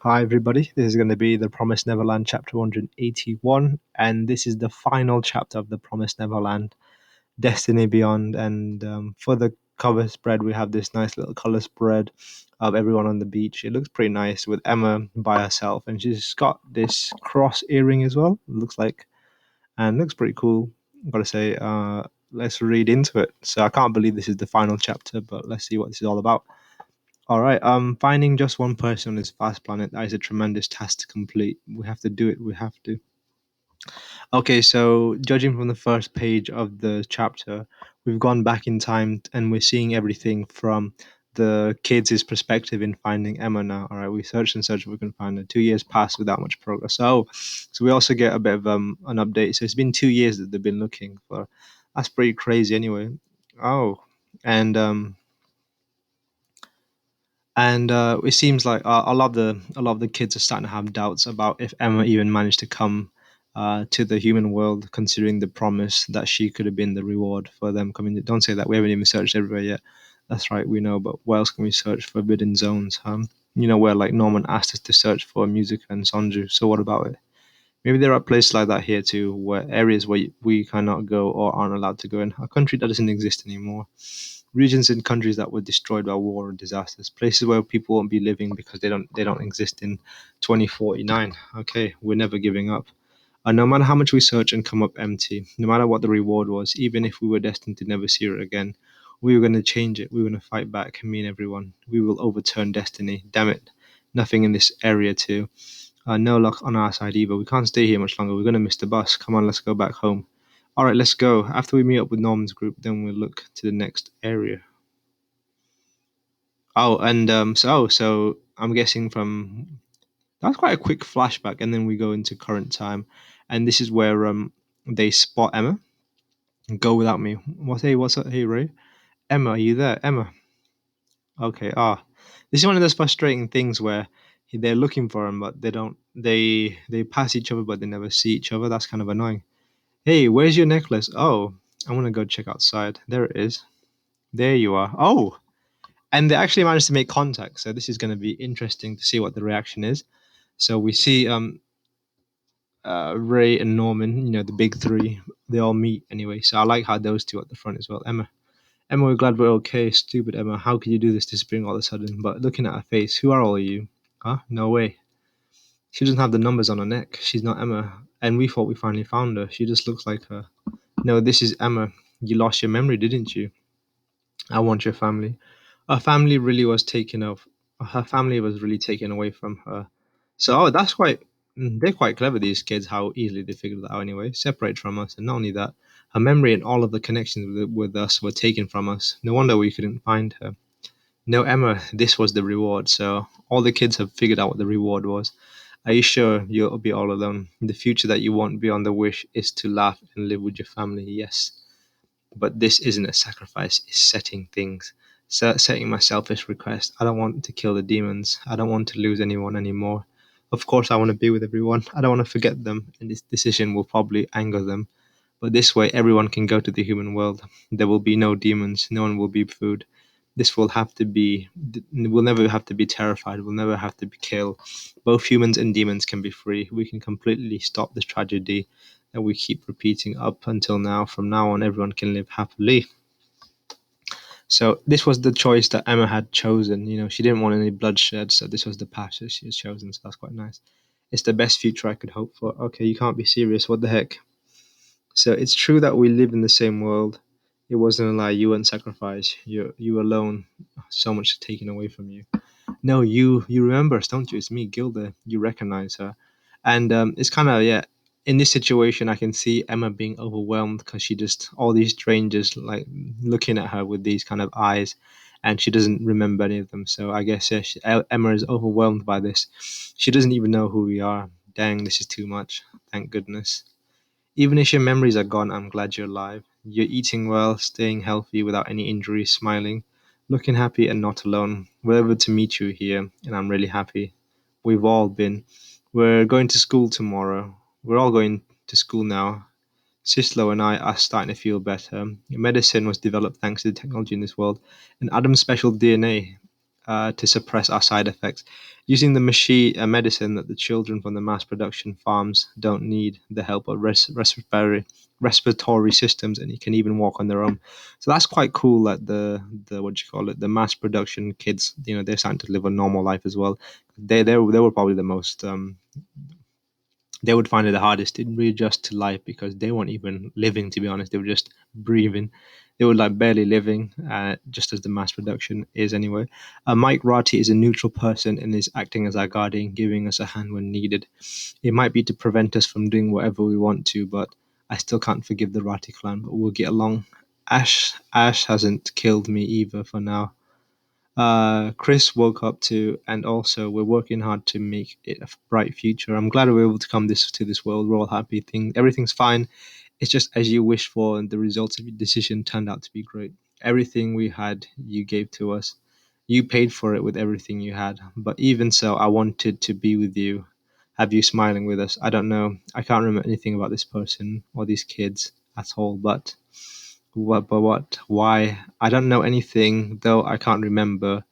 Hi, everybody. This is going to be the Promised Neverland chapter 181, and this is the final chapter of the Promised Neverland Destiny Beyond. And for the cover spread, we have this nice little color spread of everyone on the beach. It looks pretty nice with Emma by herself, and she's got this cross earring as well, it looks like, and looks pretty cool. Gotta say, let's read into it. So I can't believe this is the final chapter, but let's see what this is all about. All right. Finding just one person on this vast planet, that is a tremendous task to complete. We have to do it. We have to. Okay, so judging from the first page of the chapter, we've gone back in time and we're seeing everything from the kids' perspective in finding Emma now. All right, we searched and searched, we can find her. 2 years passed without much progress. So we also get a bit of an update. So it's been 2 years that they've been looking for. That's pretty crazy, anyway. Oh, and it seems like a lot of the kids are starting to have doubts about if Emma even managed to come to the human world, considering the promise that she could have been the reward for them coming. Don't say that, we haven't even searched everywhere yet. That's right, we know, but where else can we search? Forbidden zones, where like Norman asked us to search for music and Sonju. So what about it? Maybe there are places like that here too, where areas where we cannot go or aren't allowed to go in. A country that doesn't exist anymore. Regions and countries that were destroyed by war and disasters. Places where people won't be living because they don't exist in 2049. Okay, we're never giving up. And no matter how much we search and come up empty, no matter what the reward was, even if we were destined to never see it again, we were going to change it. We were going to fight back. Me and everyone. We will overturn destiny. Damn it. Nothing in this area too. No luck on our side either. We can't stay here much longer. We're going to miss the bus. Come on, let's go back home. All right, let's go. After we meet up with Norman's group, then we'll look to the next area. Oh, and so I'm guessing from that's quite a quick flashback, and then we go into current time, and this is where they spot Emma. Go without me. What's up? Hey, Ray. Emma, are you there? Emma. Okay. This is one of those frustrating things where they're looking for him, but they don't. They pass each other, but they never see each other. That's kind of annoying. Hey, where's your necklace? Oh, I want to go check outside. There it is. There you are. Oh, and they actually managed to make contact. So this is going to be interesting to see what the reaction is. So we see Ray and Norman, the big three. They all meet anyway. So I like how those two at the front as well. Emma, we're glad we're okay. Stupid Emma, how could you do this to Spring all of a sudden? But looking at her face, who are all of you? Huh? No way. She doesn't have the numbers on her neck. She's not Emma. And we thought we finally found her. She just looks like her. No, this is Emma. You lost your memory, didn't you? I want your family. Her family really was taken off. Her family was really taken away from her. So, that's quite. They're quite clever, these kids. How easily they figured that out. Anyway, separate from us, and not only that, her memory and all of the connections with us were taken from us. No wonder we couldn't find her. No, Emma, this was the reward. So all the kids have figured out what the reward was. Are you sure you'll be all alone? The future that you want beyond the wish is to laugh and live with your family. Yes. But this isn't a sacrifice, it's setting things. Setting my selfish request. I don't want to kill the demons. I don't want to lose anyone anymore. Of course, I want to be with everyone. I don't want to forget them, and this decision will probably anger them. But this way, everyone can go to the human world. There will be no demons. No one will be food. This will have to be. We'll never have to be terrified. We'll never have to be killed. Both humans and demons can be free. We can completely stop this tragedy that we keep repeating up until now. From now on, everyone can live happily. So this was the choice that Emma had chosen. She didn't want any bloodshed, so this was the path that she has chosen. So that's quite nice. It's the best future I could hope for. Okay, you can't be serious. What the heck? So it's true that we live in the same world. It wasn't a lie. You weren't sacrificed. You alone. So much taken away from you. No, you remember us, don't you? It's me, Gilda. You recognize her, and it's kind of, yeah. In this situation, I can see Emma being overwhelmed because she just all these strangers like looking at her with these kind of eyes, and she doesn't remember any of them. So I guess, yeah, Emma is overwhelmed by this. She doesn't even know who we are. Dang, this is too much. Thank goodness. Even if your memories are gone, I'm glad you're alive. You're eating well, staying healthy without any injuries, smiling, looking happy and not alone. We're able to meet you here, and I'm really happy. We've all been. We're going to school tomorrow. We're all going to school now. Sislo and I are starting to feel better. Medicine was developed thanks to the technology in this world, and Adam's special DNA. to suppress our side effects, using the machine medicine that the children from the mass production farms don't need the help of respiratory systems, and you can even walk on their own. So that's quite cool that the what do you call it, the mass production kids, they're starting to live a normal life as well. They were probably the most they would find it the hardest to readjust to life because they weren't even living, to be honest. They were just breathing. They were like barely living, just as the mass production is anyway. Mike Ratti is a neutral person and is acting as our guardian, giving us a hand when needed. It might be to prevent us from doing whatever we want to, but I still can't forgive the Ratti clan, but we'll get along. Ash hasn't killed me either for now. Chris woke up to, and also we're working hard to make it a bright future. I'm glad we were able to come to this world. We're all happy. Everything's fine. It's just as you wished for, and the results of your decision turned out to be great. Everything we had, you gave to us. You paid for it with everything you had. But even so, I wanted to be with you, have you smiling with us. I don't know. I can't remember anything about this person or these kids at all. But what? Why? I don't know anything, though I can't remember.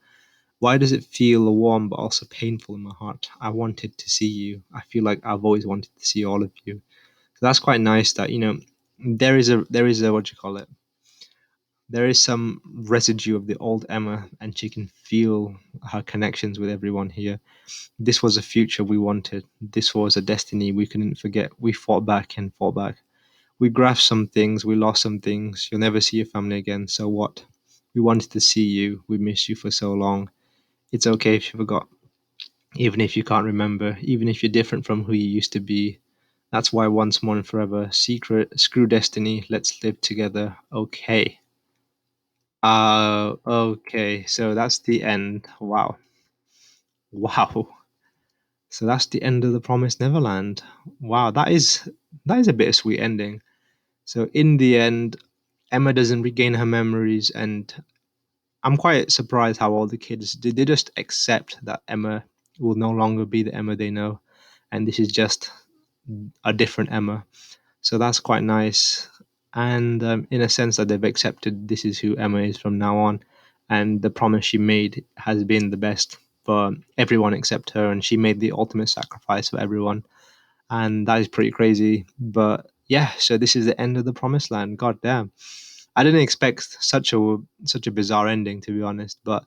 Why does it feel warm but also painful in my heart? I wanted to see you. I feel like I've always wanted to see all of you. So that's quite nice that, there is a what do you call it? There is some residue of the old Emma, and she can feel her connections with everyone here. This was a future we wanted. This was a destiny we couldn't forget. We fought back and fought back. We grasped some things, we lost some things. You'll never see your family again. So what? We wanted to see you. We missed you for so long. It's okay if you forgot, even if you can't remember, even if you're different from who you used to be. That's why once more and forever, secret, screw destiny, let's live together. Okay. Okay. So that's the end. Wow. Wow. So that's the end of the Promised Neverland. Wow, that is a bittersweet ending. So in the end, Emma doesn't regain her memories, and I'm quite surprised how all the kids did. They just accept that Emma will no longer be the Emma they know, and this is just a different Emma. So that's quite nice, and in a sense that they've accepted this is who Emma is from now on, and the promise she made has been the best for everyone except her, and she made the ultimate sacrifice for everyone, and that is pretty crazy. But yeah, so this is the end of the Promised Land. God damn. I didn't expect such a bizarre ending, to be honest. But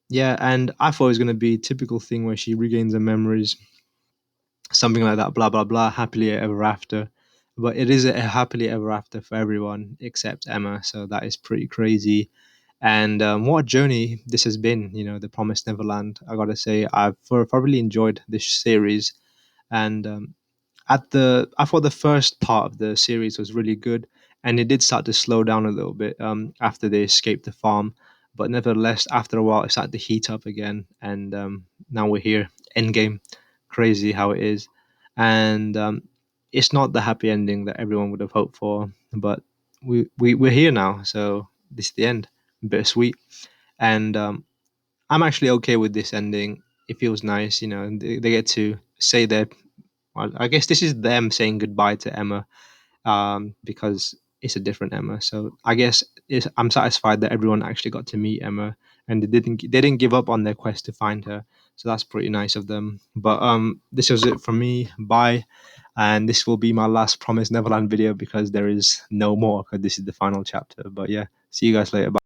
yeah, and I thought it was going to be a typical thing where she regains her memories, something like that, blah blah blah, happily ever after. But it is a happily ever after for everyone except Emma, so that is pretty crazy. And what a journey this has been, the Promised Neverland. I gotta say, I've thoroughly enjoyed this series, and I thought the first part of the series was really good, and it did start to slow down a little bit after they escaped the farm. But nevertheless, after a while, it started to heat up again, and now we're here. Endgame, crazy how it is, and it's not the happy ending that everyone would have hoped for, but we're here now, so this is the end. Bittersweet, and I'm actually okay with this ending. It feels nice, they get to say their, well, I guess this is them saying goodbye to Emma, because it's a different Emma. So I guess I'm satisfied that everyone actually got to meet Emma, and they didn't give up on their quest to find her. So that's pretty nice of them. But this was it from me. Bye, and this will be my last Promise Neverland video because there is no more, because this is the final chapter. But yeah, see you guys later. Bye.